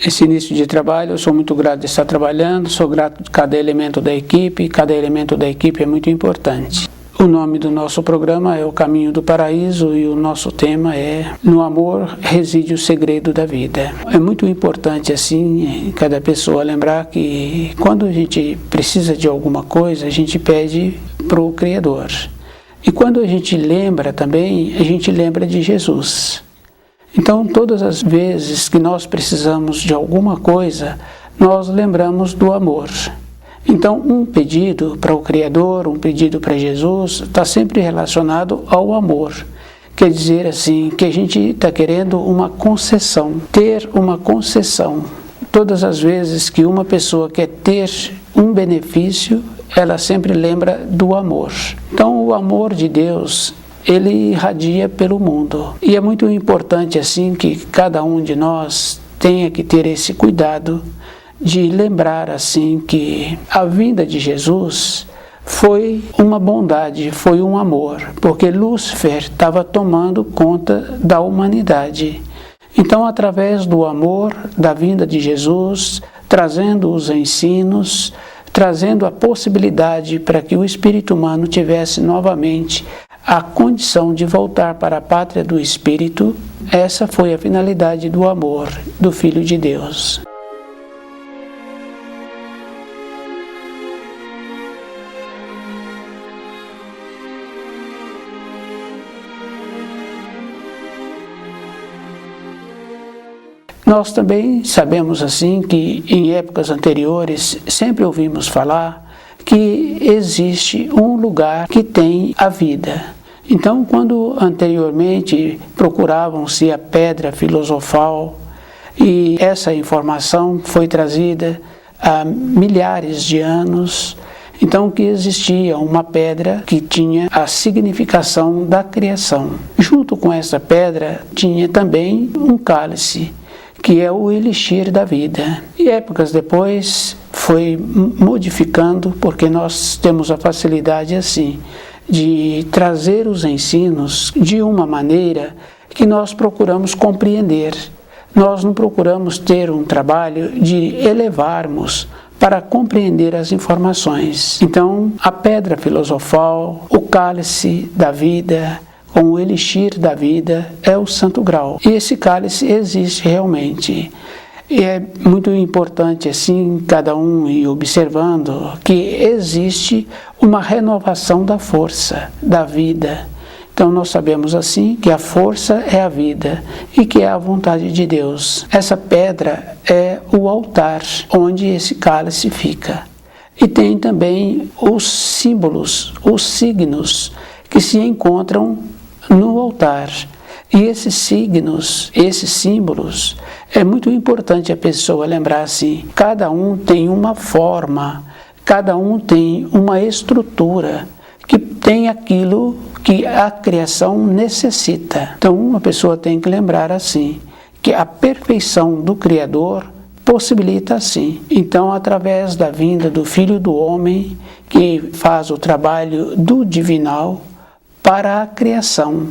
esse início de trabalho. Eu sou muito grato de estar trabalhando, sou grato de cada elemento da equipe é muito importante. O nome do nosso programa é O Caminho do Paraíso e o nosso tema é No Amor Reside o Segredo da Vida. É muito importante, assim, cada pessoa lembrar que quando a gente precisa de alguma coisa, a gente pede para o Criador. E quando a gente lembra também, a gente lembra de Jesus. Então, todas as vezes que nós precisamos de alguma coisa, nós lembramos do amor. Então, um pedido para o Criador, um pedido para Jesus, está sempre relacionado ao amor. Quer dizer assim, que a gente está querendo uma concessão, ter uma concessão. Todas as vezes que uma pessoa quer ter um benefício, ela sempre lembra do amor. Então, o amor de Deus, ele irradia pelo mundo. E é muito importante assim que cada um de nós tenha que ter esse cuidado de lembrar assim que a vinda de Jesus foi uma bondade, foi um amor, porque Lúcifer estava tomando conta da humanidade. Então, através do amor, da vinda de Jesus, trazendo os ensinos, trazendo a possibilidade para que o espírito humano tivesse novamente a condição de voltar para a pátria do Espírito, essa foi a finalidade do amor do Filho de Deus. Nós também sabemos assim que em épocas anteriores sempre ouvimos falar que existe um lugar que tem a vida. Então, quando anteriormente procuravam-se a pedra filosofal, e essa informação foi trazida há milhares de anos, então que existia uma pedra que tinha a significação da criação. Junto com essa pedra tinha também um cálice, que é o elixir da vida. E épocas depois foi modificando, porque nós temos a facilidade assim de trazer os ensinos de uma maneira que nós procuramos compreender. Nós não procuramos ter um trabalho de elevarmos para compreender as informações. Então, a pedra filosofal, o cálice da vida, com o elixir da vida, é o Santo Grau. E esse cálice existe realmente. E é muito importante, assim, cada um ir observando que existe uma renovação da força, da vida. Então, nós sabemos, assim, que a força é a vida e que é a vontade de Deus. Essa pedra é o altar onde esse cálice fica. E tem também os símbolos, os signos que se encontram no altar. E esses signos, esses símbolos, é muito importante a pessoa lembrar assim, cada um tem uma forma, cada um tem uma estrutura, que tem aquilo que a criação necessita. Então, uma pessoa tem que lembrar assim, que a perfeição do Criador possibilita assim. Então, através da vinda do Filho do Homem, que faz o trabalho do divinal para a criação,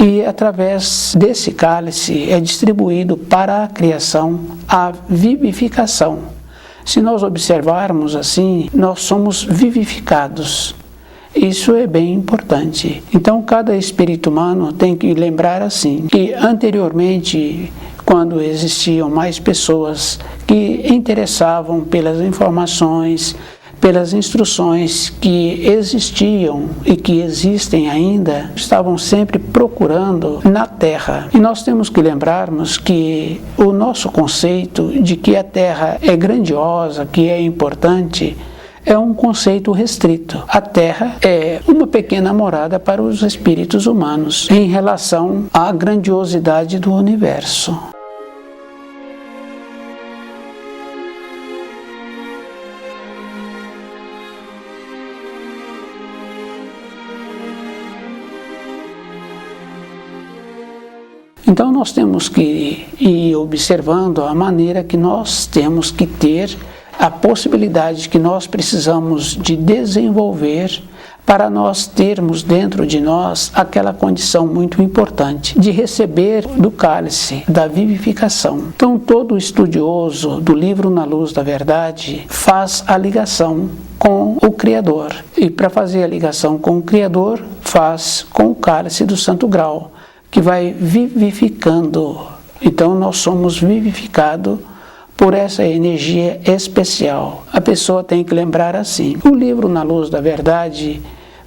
e através desse cálice é distribuído para a criação a vivificação. Se nós observarmos assim, nós somos vivificados. Isso é bem importante. Então, cada espírito humano tem que lembrar assim, que anteriormente, quando existiam mais pessoas que interessavam pelas informações, pelas instruções que existiam e que existem ainda, estavam sempre procurando na Terra. E nós temos que lembrarmos que o nosso conceito de que a Terra é grandiosa, que é importante, é um conceito restrito. A Terra é uma pequena morada para os espíritos humanos em relação à grandiosidade do universo. Então nós temos que ir observando a maneira que nós temos que ter a possibilidade que nós precisamos de desenvolver para nós termos dentro de nós aquela condição muito importante de receber do cálice da vivificação. Então, todo estudioso do livro Na Luz da Verdade faz a ligação com o Criador. E para fazer a ligação com o Criador, faz com o cálice do Santo Grau, que vai vivificando. Então, nós somos vivificados por essa energia especial. A pessoa tem que lembrar assim: o livro Na Luz da Verdade,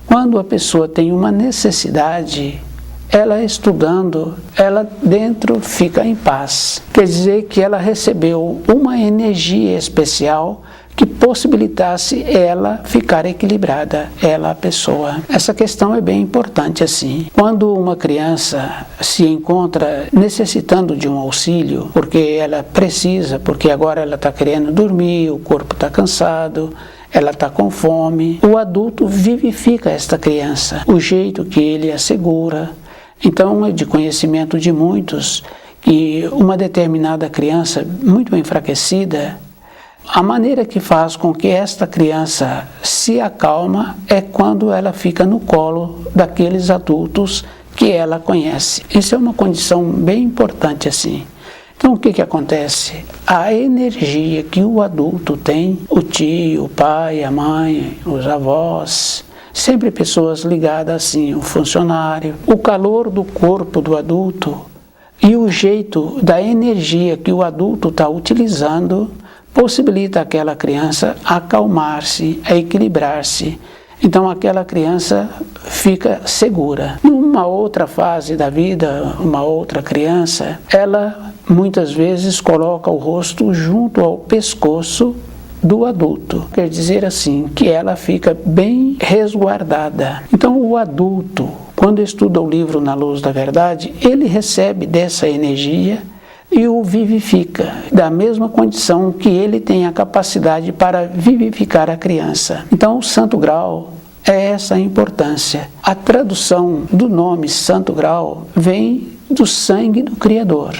quando a pessoa tem uma necessidade, ela estudando, ela dentro fica em paz. Quer dizer que ela recebeu uma energia especial que possibilitasse ela ficar equilibrada, ela, a pessoa. Essa questão é bem importante assim. Quando uma criança se encontra necessitando de um auxílio, porque ela precisa, porque agora ela está querendo dormir, o corpo está cansado, ela está com fome, o adulto vivifica esta criança, o jeito que ele a segura. Então, é de conhecimento de muitos que uma determinada criança muito enfraquecida, a maneira que faz com que esta criança se acalma é quando ela fica no colo daqueles adultos que ela conhece. Isso é uma condição bem importante assim. Então, o que acontece? A energia que o adulto tem, o tio, o pai, a mãe, os avós, sempre pessoas ligadas assim, o funcionário, o calor do corpo do adulto e o jeito da energia que o adulto está utilizando possibilita aquela criança acalmar-se, a equilibrar-se. Então aquela criança fica segura. Numa outra fase da vida, uma outra criança, ela muitas vezes coloca o rosto junto ao pescoço do adulto. Quer dizer assim, que ela fica bem resguardada. Então o adulto, quando estuda o livro Na Luz da Verdade, ele recebe dessa energia e o vivifica, da mesma condição que ele tem a capacidade para vivificar a criança. Então, o Santo Grau é essa a importância. A tradução do nome Santo Grau vem do sangue do Criador.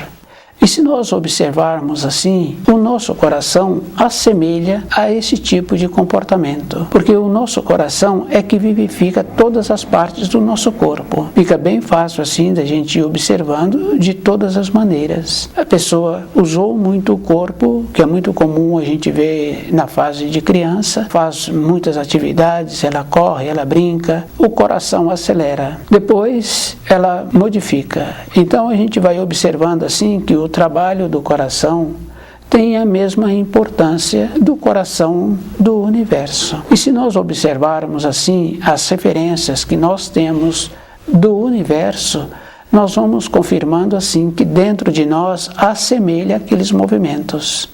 E se nós observarmos assim, o nosso coração assemelha a esse tipo de comportamento. Porque o nosso coração é que vivifica todas as partes do nosso corpo. Fica bem fácil assim da gente ir observando de todas as maneiras. A pessoa usou muito o corpo, que é muito comum a gente ver na fase de criança, faz muitas atividades, ela corre, ela brinca, o coração acelera. Depois ela modifica. Então a gente vai observando assim que o trabalho do coração tem a mesma importância do coração do universo. E se nós observarmos assim as referências que nós temos do universo, nós vamos confirmando assim que dentro de nós assemelha aqueles movimentos.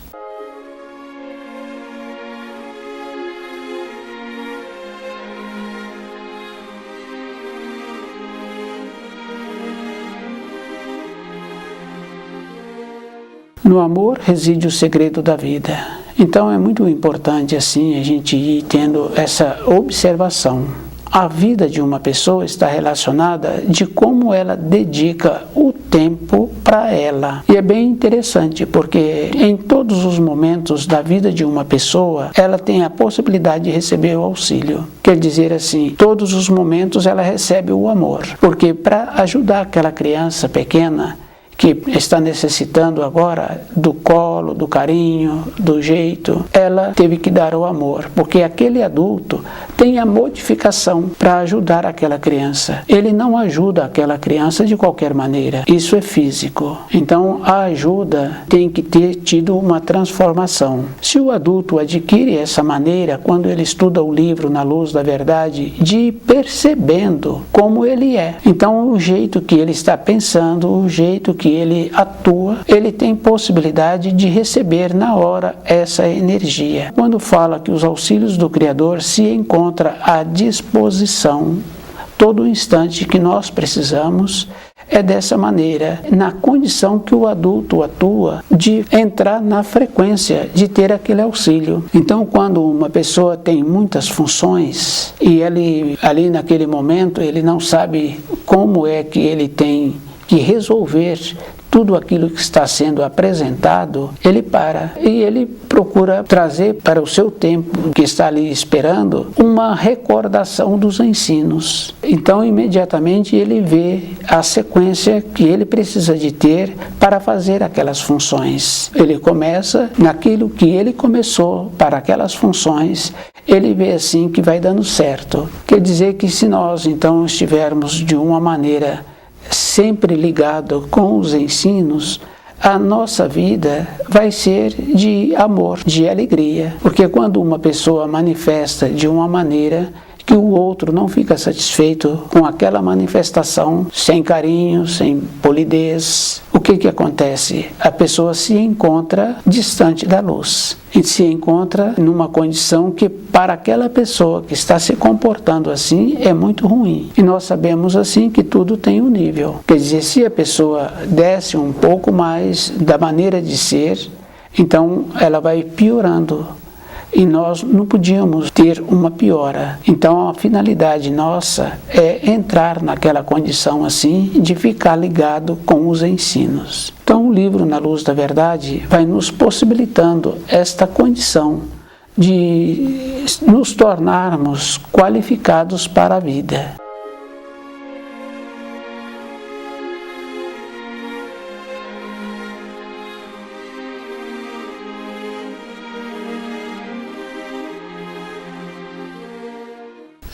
No amor reside o segredo da vida. Então é muito importante assim a gente ir tendo essa observação. A vida de uma pessoa está relacionada de como ela dedica o tempo para ela. E é bem interessante porque em todos os momentos da vida de uma pessoa, ela tem a possibilidade de receber o auxílio. Quer dizer assim, todos os momentos ela recebe o amor. Porque para ajudar aquela criança pequena, que está necessitando agora do colo, do carinho, do jeito, ela teve que dar o amor, porque aquele adulto tem a modificação para ajudar aquela criança. Ele não ajuda aquela criança de qualquer maneira, isso é físico. Então a ajuda tem que ter tido uma transformação. Se o adulto adquire essa maneira, quando ele estuda o livro Na Luz da Verdade, de ir percebendo como ele é, então o jeito que ele está pensando, o jeito que ele atua, ele tem possibilidade de receber na hora essa energia. Quando fala que os auxílios do Criador se encontram à disposição todo instante que nós precisamos, é dessa maneira, na condição que o adulto atua, de entrar na frequência, de ter aquele auxílio. Então, quando uma pessoa tem muitas funções e ele, ali naquele momento, ele não sabe como é que ele tem que resolver tudo aquilo que está sendo apresentado, ele para e ele procura trazer para o seu tempo que está ali esperando uma recordação dos ensinos. Então, imediatamente ele vê a sequência que ele precisa de ter para fazer aquelas funções. Ele começa naquilo que ele começou para aquelas funções, ele vê assim que vai dando certo. Quer dizer que se nós então estivermos de uma maneira sempre ligado com os ensinos, a nossa vida vai ser de amor, de alegria. Porque quando uma pessoa manifesta de uma maneira que o outro não fica satisfeito com aquela manifestação, sem carinho, sem polidez, o que acontece? A pessoa se encontra distante da luz. E se encontra numa condição que para aquela pessoa que está se comportando assim é muito ruim. E nós sabemos assim que tudo tem um nível. Quer dizer, se a pessoa desce um pouco mais da maneira de ser, então ela vai piorando. E nós não podíamos ter uma piora. Então a finalidade nossa é entrar naquela condição assim de ficar ligado com os ensinos. Então o livro Na Luz da Verdade vai nos possibilitando esta condição de nos tornarmos qualificados para a vida.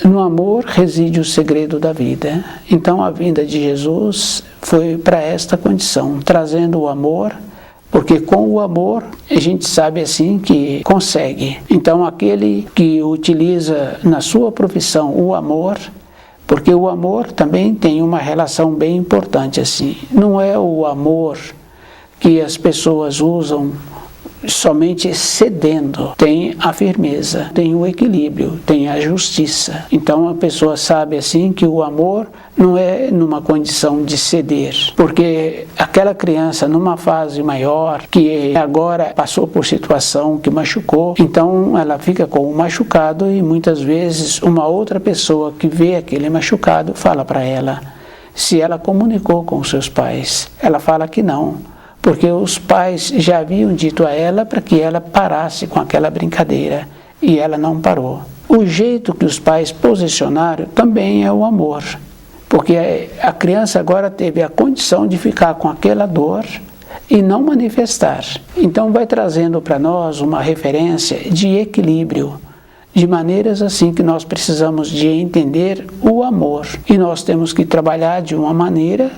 No amor reside o segredo da vida. Então a vinda de Jesus foi para esta condição, trazendo o amor, porque com o amor a gente sabe assim que consegue. Então aquele que utiliza na sua profissão o amor, porque o amor também tem uma relação bem importante assim. Não é o amor que as pessoas usam somente cedendo, tem a firmeza, tem o equilíbrio, tem a justiça. Então a pessoa sabe assim que o amor não é numa condição de ceder, porque aquela criança numa fase maior, que agora passou por situação que machucou, então ela fica com o machucado e muitas vezes uma outra pessoa que vê aquele machucado fala para ela, se ela comunicou com seus pais, ela fala que não. Porque os pais já haviam dito a ela para que ela parasse com aquela brincadeira, e ela não parou. O jeito que os pais posicionaram também é o amor, porque a criança agora teve a condição de ficar com aquela dor e não manifestar. Então vai trazendo para nós uma referência de equilíbrio, de maneiras assim que nós precisamos de entender o amor, e nós temos que trabalhar de uma maneira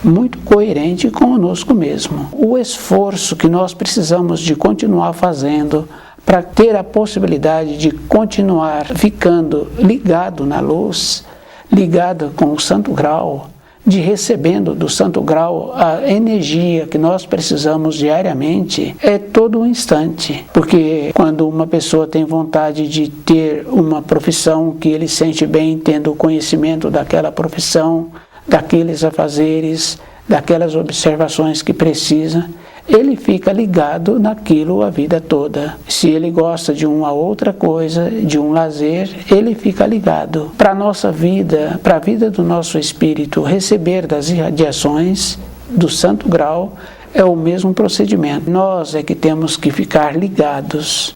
muito coerente conosco mesmo. O esforço que nós precisamos de continuar fazendo para ter a possibilidade de continuar ficando ligado na luz, ligado com o Santo Grau, de recebendo do Santo Grau a energia que nós precisamos diariamente, é todo um instante. Porque quando uma pessoa tem vontade de ter uma profissão que ele sente bem tendo o conhecimento daquela profissão, daqueles afazeres, daquelas observações que precisa, ele fica ligado naquilo a vida toda. Se ele gosta de uma outra coisa, de um lazer, ele fica ligado. Para a nossa vida, para a vida do nosso espírito, receber das irradiações do Santo Grau é o mesmo procedimento. Nós é que temos que ficar ligados.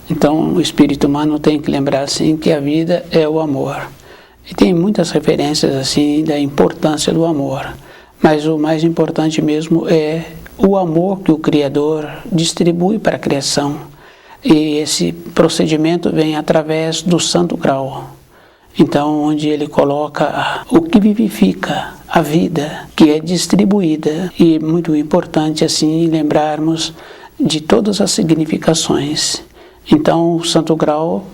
Então o espírito humano tem que lembrar assim que a vida é o amor. E tem muitas referências assim da importância do amor. Mas o mais importante mesmo é o amor que o Criador distribui para a criação. E esse procedimento vem através do Santo Grau. Então, onde ele coloca o que vivifica a vida, que é distribuída. E é muito importante assim lembrarmos de todas as significações. Então, o Santo Grau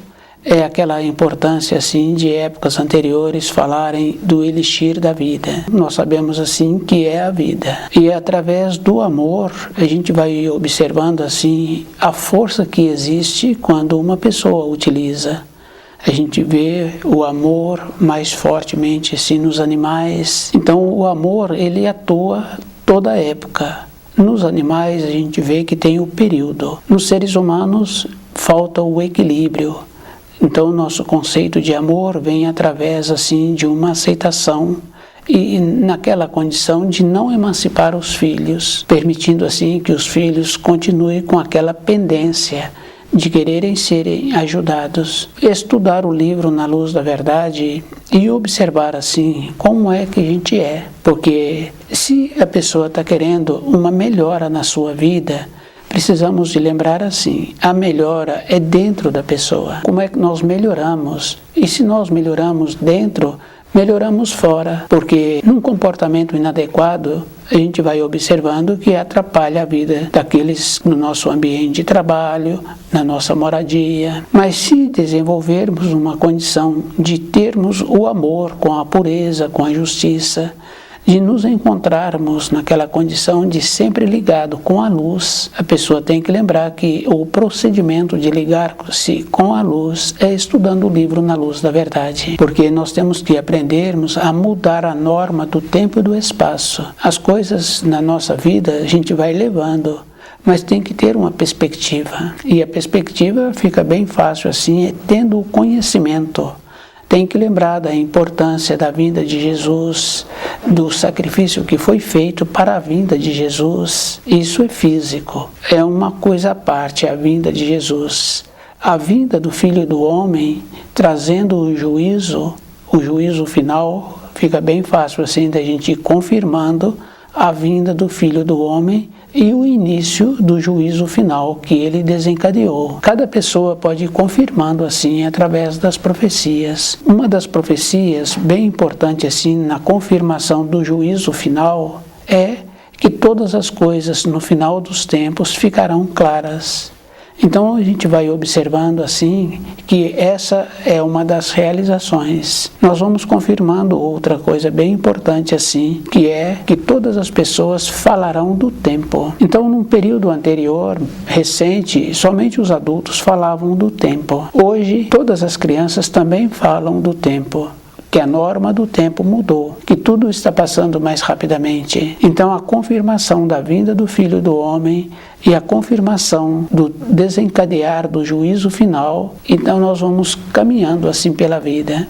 é aquela importância assim de épocas anteriores falarem do elixir da vida. Nós sabemos assim que é a vida. E através do amor, a gente vai observando assim a força que existe quando uma pessoa utiliza. A gente vê o amor mais fortemente assim nos animais. Então, o amor, ele atua toda a época. Nos animais a gente vê que tem o período. Nos seres humanos falta o equilíbrio. Então o nosso conceito de amor vem através assim de uma aceitação e naquela condição de não emancipar os filhos, permitindo assim que os filhos continuem com aquela pendência de quererem serem ajudados. Estudar o livro Na Luz da Verdade e observar assim como é que a gente é, porque se a pessoa está querendo uma melhora na sua vida, precisamos de lembrar assim, a melhora é dentro da pessoa. Como é que nós melhoramos? E se nós melhoramos dentro, melhoramos fora, porque num comportamento inadequado, a gente vai observando que atrapalha a vida daqueles no nosso ambiente de trabalho, na nossa moradia. Mas se desenvolvermos uma condição de termos o amor com a pureza, com a justiça, de nos encontrarmos naquela condição de sempre ligado com a luz, a pessoa tem que lembrar que o procedimento de ligar-se com a luz é estudando o livro Na Luz da Verdade, porque nós temos que aprendermos a mudar a norma do tempo e do espaço. As coisas na nossa vida a gente vai levando, mas tem que ter uma perspectiva, e a perspectiva fica bem fácil assim, é tendo o conhecimento. Tem que lembrar da importância da vinda de Jesus, do sacrifício que foi feito para a vinda de Jesus. Isso é físico, é uma coisa à parte, a vinda de Jesus. A vinda do Filho do Homem, trazendo o juízo final, fica bem fácil assim da gente ir confirmando a vinda do Filho do Homem e o início do juízo final que ele desencadeou. Cada pessoa pode ir confirmando assim através das profecias. Uma das profecias bem importante assim na confirmação do juízo final é que todas as coisas no final dos tempos ficarão claras. Então a gente vai observando assim que essa é uma das realizações. Nós vamos confirmando outra coisa bem importante assim, que é que todas as pessoas falarão do tempo. Então num período anterior, recente, somente os adultos falavam do tempo. Hoje todas as crianças também falam do tempo, que a norma do tempo mudou, que tudo está passando mais rapidamente. Então a confirmação da vinda do Filho do Homem e a confirmação do desencadear do juízo final, então nós vamos caminhando assim pela vida.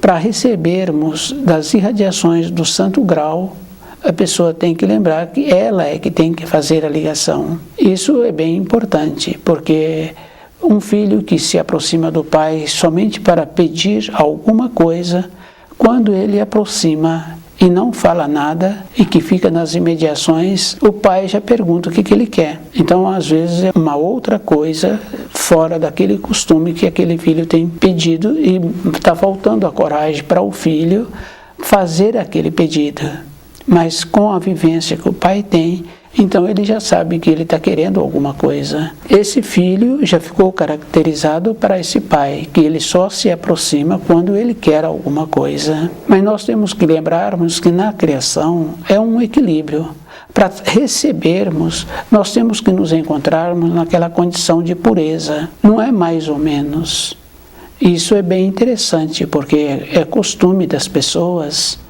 Para recebermos das irradiações do Santo Grau, a pessoa tem que lembrar que ela é que tem que fazer a ligação. Isso é bem importante, porque um filho que se aproxima do pai somente para pedir alguma coisa, quando ele aproxima e não fala nada e que fica nas imediações, o pai já pergunta o que ele quer. Então, às vezes, é uma outra coisa fora daquele costume que aquele filho tem pedido e está faltando a coragem para o filho fazer aquele pedido. Mas com a vivência que o pai tem, então ele já sabe que ele está querendo alguma coisa. Esse filho já ficou caracterizado para esse pai, que ele só se aproxima quando ele quer alguma coisa. Mas nós temos que lembrarmos que na criação é um equilíbrio. Para recebermos, nós temos que nos encontrarmos naquela condição de pureza. Não é mais ou menos. Isso é bem interessante, porque é costume das pessoas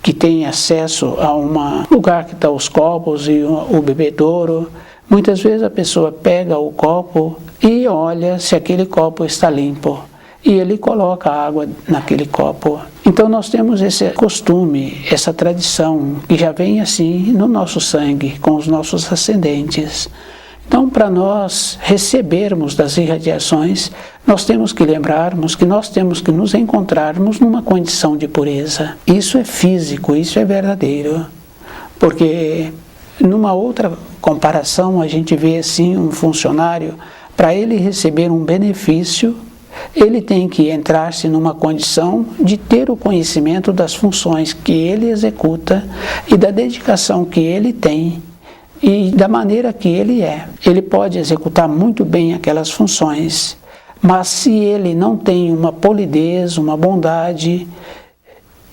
que têm acesso a um lugar que estão os copos e o bebedouro. Muitas vezes a pessoa pega o copo e olha se aquele copo está limpo. E ele coloca água naquele copo. Então nós temos esse costume, essa tradição, que já vem assim no nosso sangue, com os nossos ascendentes. Então, para nós recebermos das irradiações, nós temos que lembrarmos que nós temos que nos encontrarmos numa condição de pureza. Isso é físico, isso é verdadeiro. Porque numa outra comparação, a gente vê assim um funcionário, para ele receber um benefício, ele tem que entrar-se numa condição de ter o conhecimento das funções que ele executa e da dedicação que ele tem e da maneira que ele é. Ele pode executar muito bem aquelas funções, mas se ele não tem uma polidez, uma bondade,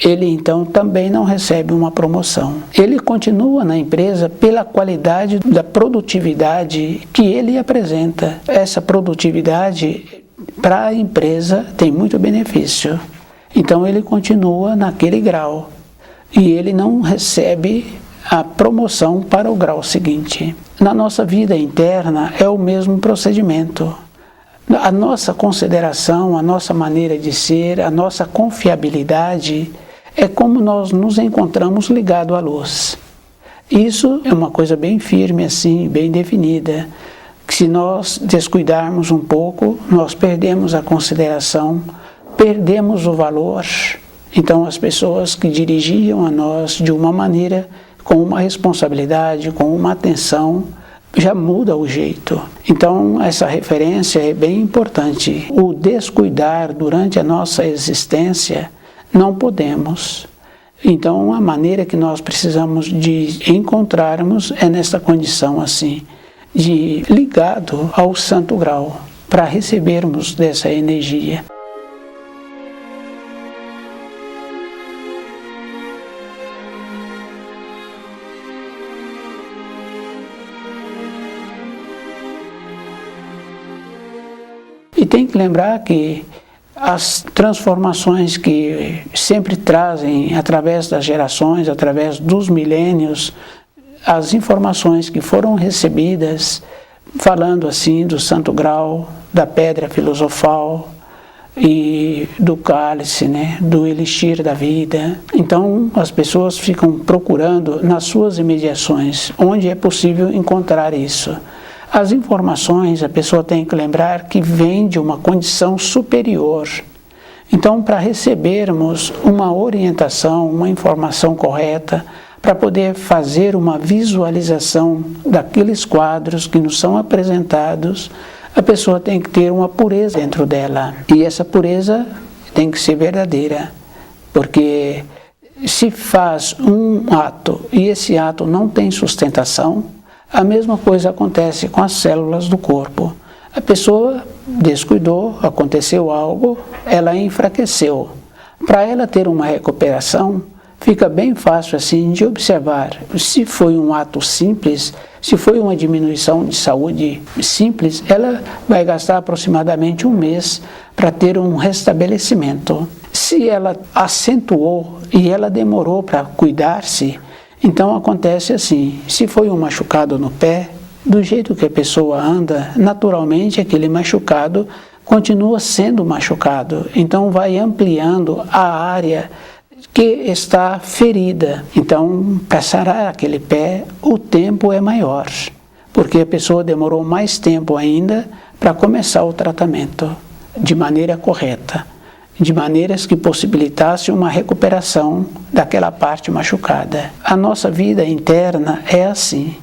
ele então também não recebe uma promoção. Ele continua na empresa pela qualidade da produtividade que ele apresenta. Essa produtividade para a empresa tem muito benefício. Então ele continua naquele grau e ele não recebe a promoção para o grau seguinte. Na nossa vida interna é o mesmo procedimento. A nossa consideração, a nossa maneira de ser, a nossa confiabilidade é como nós nos encontramos ligados à luz. Isso é uma coisa bem firme assim, bem definida. Que se nós descuidarmos um pouco, nós perdemos a consideração, perdemos o valor. Então as pessoas que dirigiam a nós de uma maneira, com uma responsabilidade, com uma atenção, já muda o jeito. Então essa referência é bem importante. O descuidar durante a nossa existência, não podemos. Então a maneira que nós precisamos de encontrarmos é nessa condição assim, de ligado ao santo grau, para recebermos dessa energia. E tem que lembrar que as transformações que sempre trazem, através das gerações, através dos milênios, as informações que foram recebidas, falando assim do santo grau, da pedra filosofal e do cálice, do elixir da vida. Então as pessoas ficam procurando nas suas imediações, onde é possível encontrar isso. As informações, a pessoa tem que lembrar que vem de uma condição superior. Então, para recebermos uma orientação, uma informação correta, para poder fazer uma visualização daqueles quadros que nos são apresentados, a pessoa tem que ter uma pureza dentro dela. E essa pureza tem que ser verdadeira, porque se faz um ato e esse ato não tem sustentação, a mesma coisa acontece com as células do corpo. A pessoa descuidou, aconteceu algo, ela enfraqueceu. Para ela ter uma recuperação, fica bem fácil assim de observar. Se foi um ato simples, se foi uma diminuição de saúde simples, ela vai gastar aproximadamente um mês para ter um restabelecimento. Se ela acentuou e ela demorou para cuidar-se, então acontece assim, se foi um machucado no pé, do jeito que a pessoa anda, naturalmente aquele machucado continua sendo machucado. Então vai ampliando a área que está ferida. Então, para sarar aquele pé, o tempo é maior, porque a pessoa demorou mais tempo ainda para começar o tratamento de maneira correta, de maneiras que possibilitasse uma recuperação daquela parte machucada. A nossa vida interna é assim,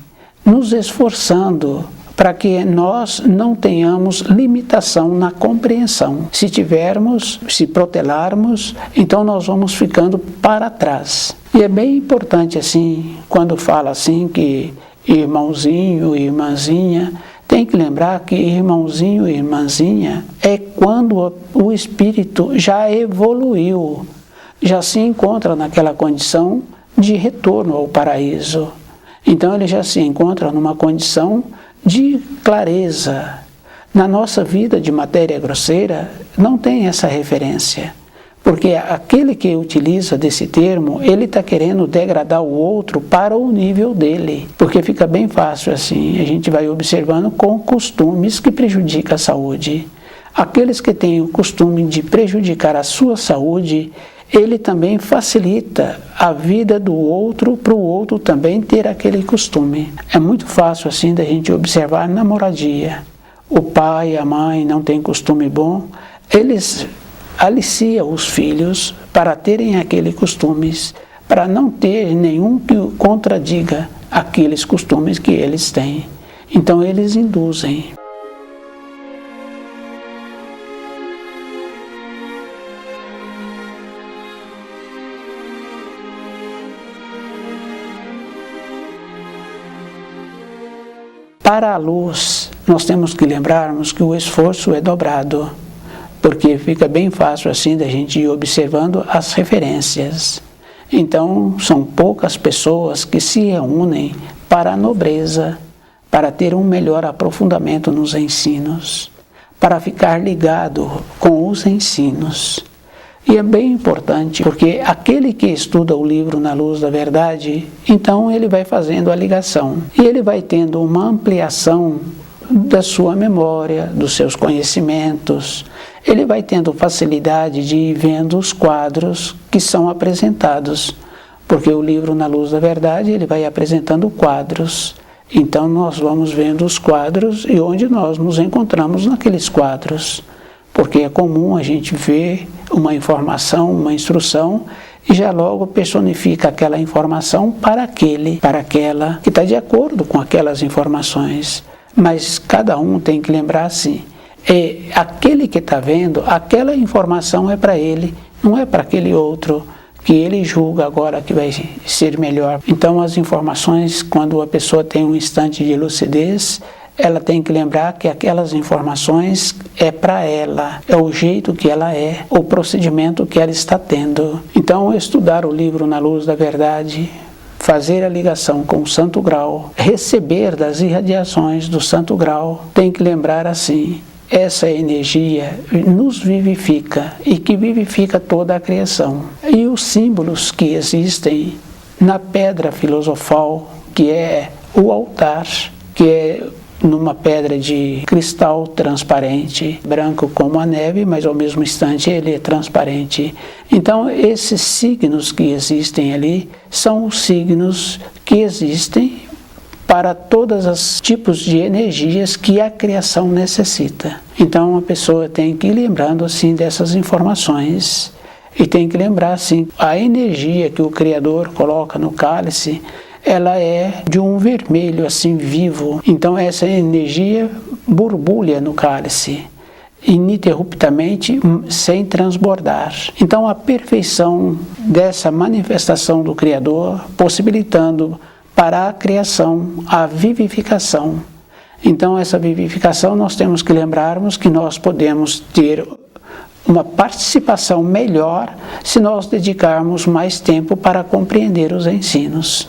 nos esforçando para que nós não tenhamos limitação na compreensão. Se tivermos, se protelarmos, então nós vamos ficando para trás. E é bem importante assim, quando fala assim que irmãozinho e irmãzinha, tem que lembrar que irmãozinho e irmãzinha é quando o espírito já evoluiu, já se encontra naquela condição de retorno ao paraíso. Então ele já se encontra numa condição de clareza. Na nossa vida de matéria grosseira não tem essa referência, porque aquele que utiliza desse termo, ele está querendo degradar o outro para o nível dele, porque fica bem fácil assim, a gente vai observando com costumes que prejudicam a saúde. Aqueles que têm o costume de prejudicar a sua saúde, ele também facilita a vida do outro para o outro também ter aquele costume. É muito fácil assim da gente observar na moradia. O pai e a mãe não têm costume bom, eles aliciam os filhos para terem aqueles costumes, para não ter nenhum que contradiga aqueles costumes que eles têm. Então eles induzem. Para a luz, nós temos que lembrarmos que o esforço é dobrado. porque fica bem fácil assim da gente ir observando as referências. Então, são poucas pessoas que se reúnem para a nobreza, para ter um melhor aprofundamento nos ensinos, para ficar ligado com os ensinos. E é bem importante, porque aquele que estuda o livro Na Luz da Verdade, então ele vai fazendo a ligação, e ele vai tendo uma ampliação da sua memória, dos seus conhecimentos, ele vai tendo facilidade de ir vendo os quadros que são apresentados, porque o livro Na Luz da Verdade, ele vai apresentando quadros. Então nós vamos vendo os quadros e onde nós nos encontramos naqueles quadros, porque é comum a gente ver uma informação, uma instrução, e já logo personifica aquela informação para aquela que está de acordo com aquelas informações. Mas cada um tem que lembrar assim, aquele que está vendo, aquela informação é para ele, não é para aquele outro que ele julga agora que vai ser melhor. Então as informações, quando a pessoa tem um instante de lucidez, ela tem que lembrar que aquelas informações é para ela, é o jeito que ela é, o procedimento que ela está tendo. Então estudar o livro Na Luz da Verdade, fazer a ligação com o Santo Grau, receber das irradiações do Santo Grau, tem que lembrar assim, essa energia nos vivifica e que vivifica toda a criação. E os símbolos que existem na pedra filosofal, que é o altar, que é numa pedra de cristal transparente, branco como a neve, mas ao mesmo instante ele é transparente. Então esses signos que existem ali são os signos que existem para todos os tipos de energias que a criação necessita. Então a pessoa tem que ir lembrando assim dessas informações e tem que lembrar assim, a energia que o Criador coloca no cálice, ela é de um vermelho assim vivo. Então essa energia borbulha no cálice, ininterruptamente, sem transbordar. Então a perfeição dessa manifestação do Criador, possibilitando para a criação, a vivificação. Então essa vivificação nós temos que lembrarmos que nós podemos ter uma participação melhor se nós dedicarmos mais tempo para compreender os ensinos.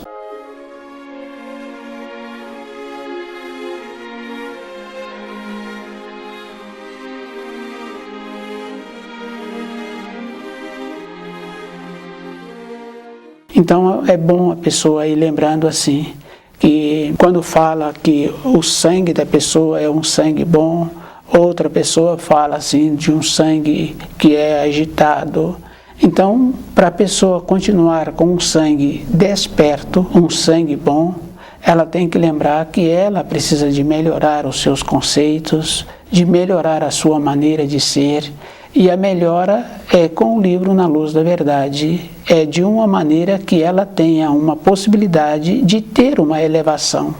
Então é bom a pessoa ir lembrando assim, que quando fala que o sangue da pessoa é um sangue bom, outra pessoa fala assim de um sangue que é agitado. Então, para a pessoa continuar com um sangue desperto, um sangue bom, ela tem que lembrar que ela precisa de melhorar os seus conceitos, de melhorar a sua maneira de ser. E a melhora é com o livro Na Luz da Verdade, é de uma maneira que ela tenha uma possibilidade de ter uma elevação.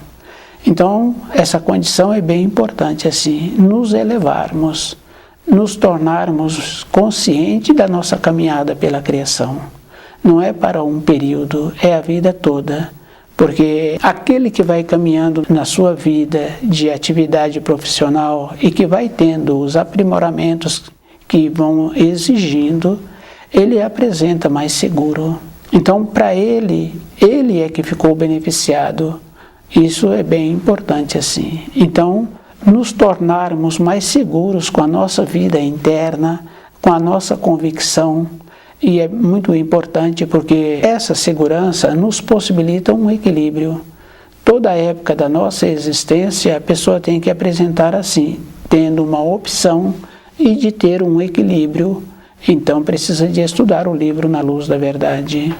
Então, essa condição é bem importante, assim, nos elevarmos, nos tornarmos conscientes da nossa caminhada pela criação. Não é para um período, é a vida toda. Porque aquele que vai caminhando na sua vida de atividade profissional e que vai tendo os aprimoramentos que vão exigindo, ele apresenta mais seguro. Então, para ele é que ficou beneficiado. Isso é bem importante assim. Então, nos tornarmos mais seguros com a nossa vida interna, com a nossa convicção, e é muito importante porque essa segurança nos possibilita um equilíbrio. Toda a época da nossa existência, a pessoa tem que apresentar assim, tendo uma opção e de ter um equilíbrio. Então precisa de estudar o livro Na Luz da Verdade.